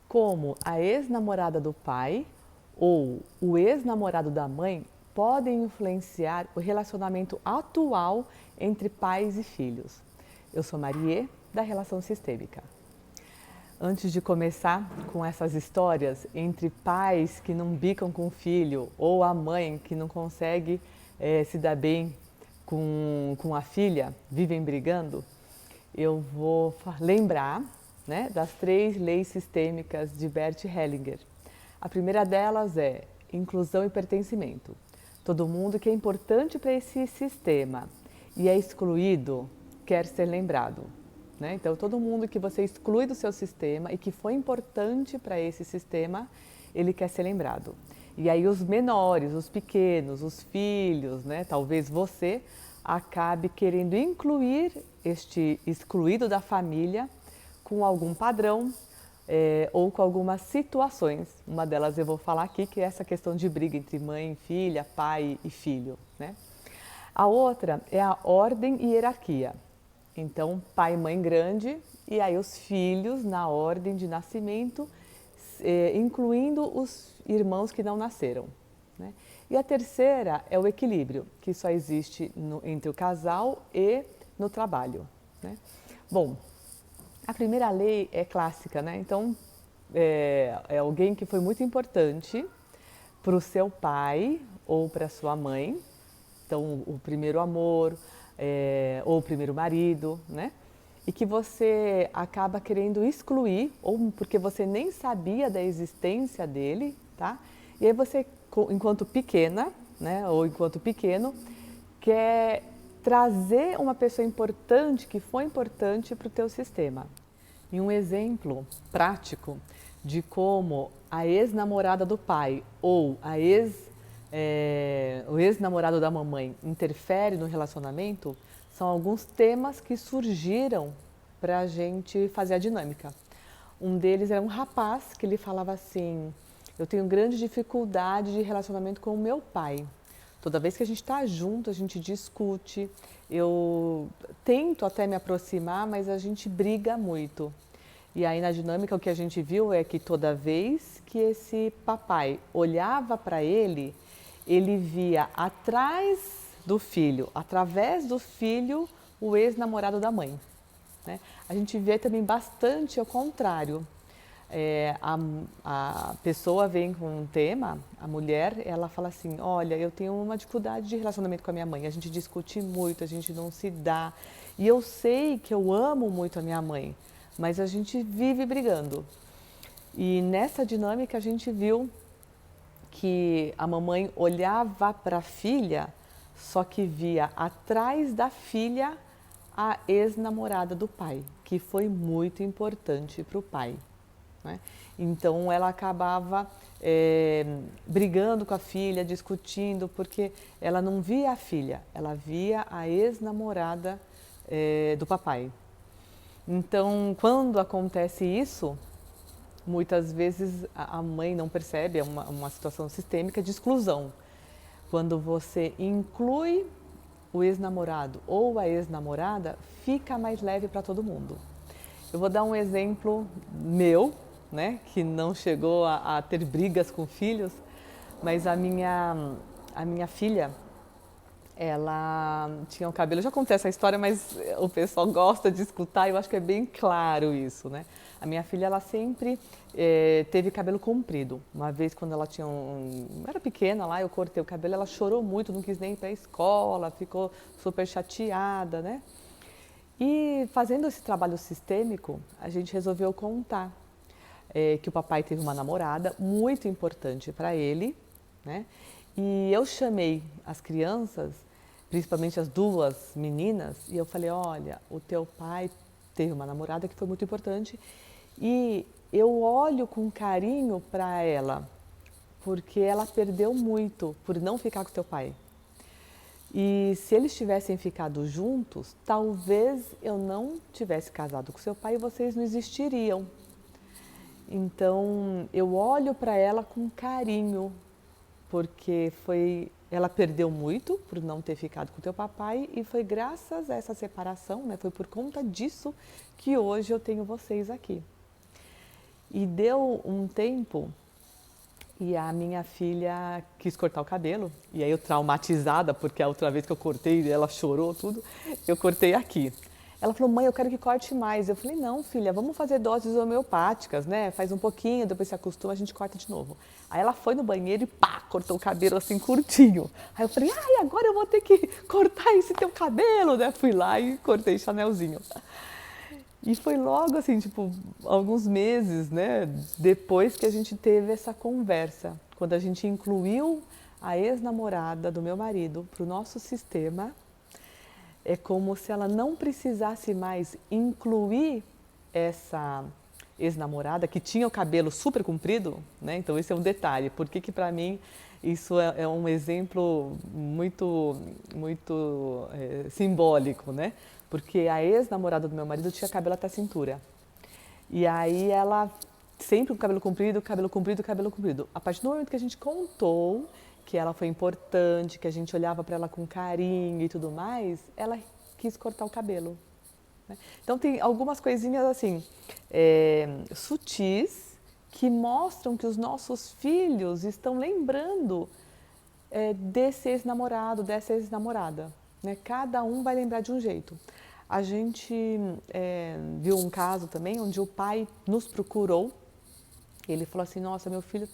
como a ex-namorada do pai ou o ex-namorado da mãe podem influenciar o relacionamento atual entre pais e filhos. Eu sou Marie, da Relação Sistêmica. Antes de começar com essas histórias entre pais que não bicam com o filho ou a mãe que não consegue se dar bem com a filha, vivem brigando, eu vou lembrar, né, das 3 leis sistêmicas de Bert Hellinger. A primeira delas é inclusão e pertencimento. Todo mundo que é importante para esse sistema e é excluído quer ser lembrado. Né? Então, todo mundo que você exclui do seu sistema e que foi importante para esse sistema, ele quer ser lembrado. E aí os menores, os pequenos, os filhos, né? Talvez você acabe querendo incluir este excluído da família com algum padrão ou com algumas situações. Uma delas eu vou falar aqui, que é essa questão de briga entre mãe, filha, pai e filho. Né? A outra é a ordem e hierarquia. Então, pai e mãe grande, e aí os filhos na ordem de nascimento, incluindo os irmãos que não nasceram. Né? E a terceira é o equilíbrio, que só existe entre o casal e no trabalho. Né? Bom, a primeira lei é clássica, né? Então, é alguém que foi muito importante para o seu pai ou para a sua mãe. Então, o primeiro amor, ou o primeiro marido, né? E que você acaba querendo excluir, ou porque você nem sabia da existência dele, tá? E aí você, enquanto pequena, né, ou enquanto pequeno, quer trazer uma pessoa importante, que foi importante para o teu sistema. E um exemplo prático de como a ex-namorada do pai ou o ex-namorado da mamãe interfere no relacionamento são alguns temas que surgiram para a gente fazer a dinâmica. Um deles era um rapaz que ele falava assim: eu tenho grande dificuldade de relacionamento com o meu pai. Toda vez que a gente está junto, a gente discute, eu tento até me aproximar, mas a gente briga muito. E aí na dinâmica o que a gente viu é que toda vez que esse papai olhava para ele, ele via atrás do filho, através do filho, o ex-namorado da mãe. Né? A gente vê também bastante ao contrário. A pessoa vem com um tema, a mulher, ela fala assim: olha, eu tenho uma dificuldade de relacionamento com a minha mãe, a gente discute muito, a gente não se dá. E eu sei que eu amo muito a minha mãe, mas a gente vive brigando. E nessa dinâmica a gente viu que a mamãe olhava para a filha, só que via atrás da filha a ex-namorada do pai, que foi muito importante para o pai. Né? Então ela acabava brigando com a filha, discutindo, porque ela não via a filha, ela via a ex-namorada do papai. Então, quando acontece isso, muitas vezes a mãe não percebe, é uma situação sistêmica de exclusão. Quando você inclui o ex-namorado ou a ex-namorada, fica mais leve para todo mundo. Eu vou dar um exemplo meu, né, que não chegou a ter brigas com filhos, mas a minha filha, ela tinha um cabelo, eu já contei essa história, mas o pessoal gosta de escutar, eu acho que é bem claro isso, né? A minha filha, ela sempre teve cabelo comprido. Uma vez, quando ela era pequena lá, eu cortei o cabelo, ela chorou muito, não quis nem ir para a escola, ficou super chateada, né? E fazendo esse trabalho sistêmico, a gente resolveu contar que o papai teve uma namorada muito importante para ele, né? E eu chamei as crianças, principalmente as 2 meninas, e eu falei: olha, o teu pai teve uma namorada que foi muito importante e eu olho com carinho para ela, porque ela perdeu muito por não ficar com teu pai. E se eles tivessem ficado juntos, talvez eu não tivesse casado com seu pai e vocês não existiriam. Então eu olho para ela com carinho, porque ela perdeu muito por não ter ficado com teu papai e foi graças a essa separação, né, foi por conta disso que hoje eu tenho vocês aqui. E deu um tempo e a minha filha quis cortar o cabelo. E aí eu traumatizada, porque a outra vez que eu cortei, ela chorou tudo, eu cortei aqui. Ela falou, mãe, eu quero que corte mais. Eu falei, não, filha, vamos fazer doses homeopáticas, né? Faz um pouquinho, depois se acostuma, a gente corta de novo. Aí ela foi no banheiro e pá, cortou o cabelo assim curtinho. Aí eu falei, ai, agora eu vou ter que cortar esse teu cabelo, né? Fui lá e cortei Chanelzinho. E foi logo assim, tipo, alguns meses, né, depois que a gente teve essa conversa, quando a gente incluiu a ex-namorada do meu marido para o nosso sistema, é como se ela não precisasse mais incluir essa ex-namorada que tinha o cabelo super comprido, né? Então esse é um detalhe. Por que para mim isso é um exemplo muito simbólico, né? Porque a ex-namorada do meu marido tinha cabelo até a cintura. E aí ela sempre com cabelo comprido, cabelo comprido, cabelo comprido. A partir do momento que a gente contou que ela foi importante, que a gente olhava para ela com carinho e tudo mais, ela quis cortar o cabelo. Né? Então tem algumas coisinhas assim, sutis, que mostram que os nossos filhos estão lembrando desse ex-namorado, dessa ex-namorada. Né? Cada um vai lembrar de um jeito. A gente viu um caso também onde o pai nos procurou. Ele falou assim, nossa, meu filho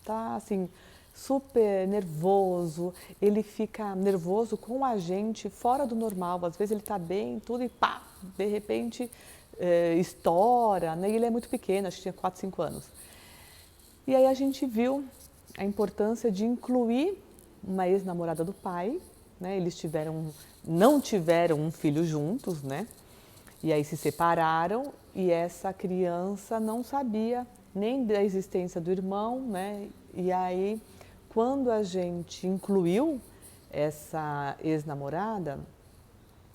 tá assim, super nervoso, ele fica nervoso com a gente fora do normal, às vezes ele está bem, tudo e pá, de repente estoura, né? E ele é muito pequeno, acho que tinha 4, 5 anos. E aí a gente viu a importância de incluir uma ex-namorada do pai, né? Eles não tiveram um filho juntos, né? E aí se separaram e essa criança não sabia nem da existência do irmão, né? E aí, quando a gente incluiu essa ex-namorada,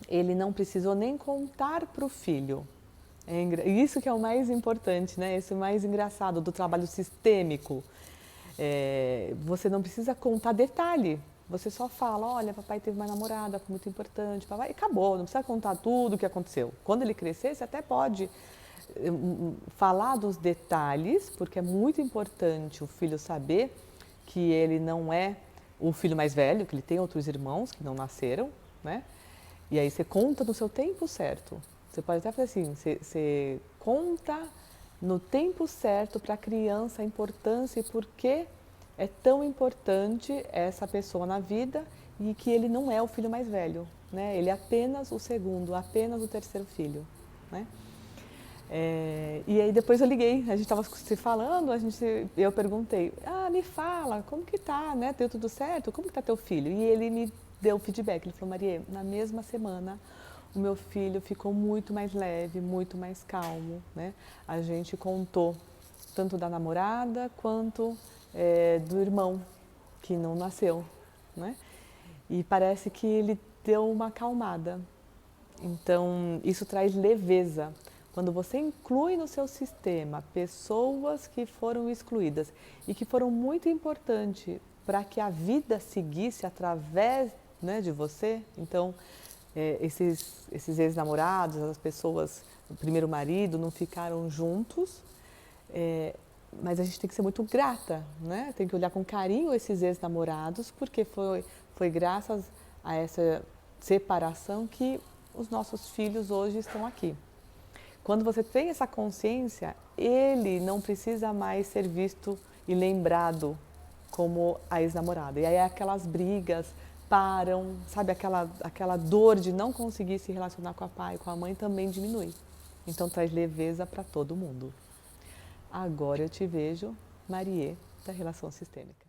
ele não precisou nem contar para o filho. Isso que é o mais importante, né? Esse é o mais engraçado do trabalho sistêmico. Você não precisa contar detalhe. Você só fala, olha, papai teve uma namorada, foi muito importante, papai, e acabou, não precisa contar tudo o que aconteceu. Quando ele crescer, você até pode falar dos detalhes, porque é muito importante o filho saber que ele não é o filho mais velho, que ele tem outros irmãos que não nasceram, né? E aí você conta no seu tempo certo. Você pode até fazer assim, você conta no tempo certo para a criança a importância e por que é tão importante essa pessoa na vida e que ele não é o filho mais velho, né? Ele é apenas o segundo, apenas o terceiro filho, né? E aí depois eu liguei, a gente estava se falando, eu perguntei, me fala, como que tá, né? Deu tudo certo? Como que tá teu filho? E ele me deu feedback, ele falou, Maria, na mesma semana o meu filho ficou muito mais leve, muito mais calmo, né? A gente contou tanto da namorada quanto do irmão que não nasceu, né? E parece que ele deu uma acalmada. Então, isso traz leveza. Quando você inclui no seu sistema pessoas que foram excluídas e que foram muito importantes para que a vida seguisse através, né, de você, então esses ex-namorados, as pessoas, o primeiro marido, não ficaram juntos, mas a gente tem que ser muito grata, né? Tem que olhar com carinho esses ex-namorados, porque foi graças a essa separação que os nossos filhos hoje estão aqui. Quando você tem essa consciência, ele não precisa mais ser visto e lembrado como a ex-namorada. E aí aquelas brigas param, sabe, aquela dor de não conseguir se relacionar com a pai e com a mãe também diminui. Então traz leveza para todo mundo. Agora eu te vejo, Marie, da Relação Sistêmica.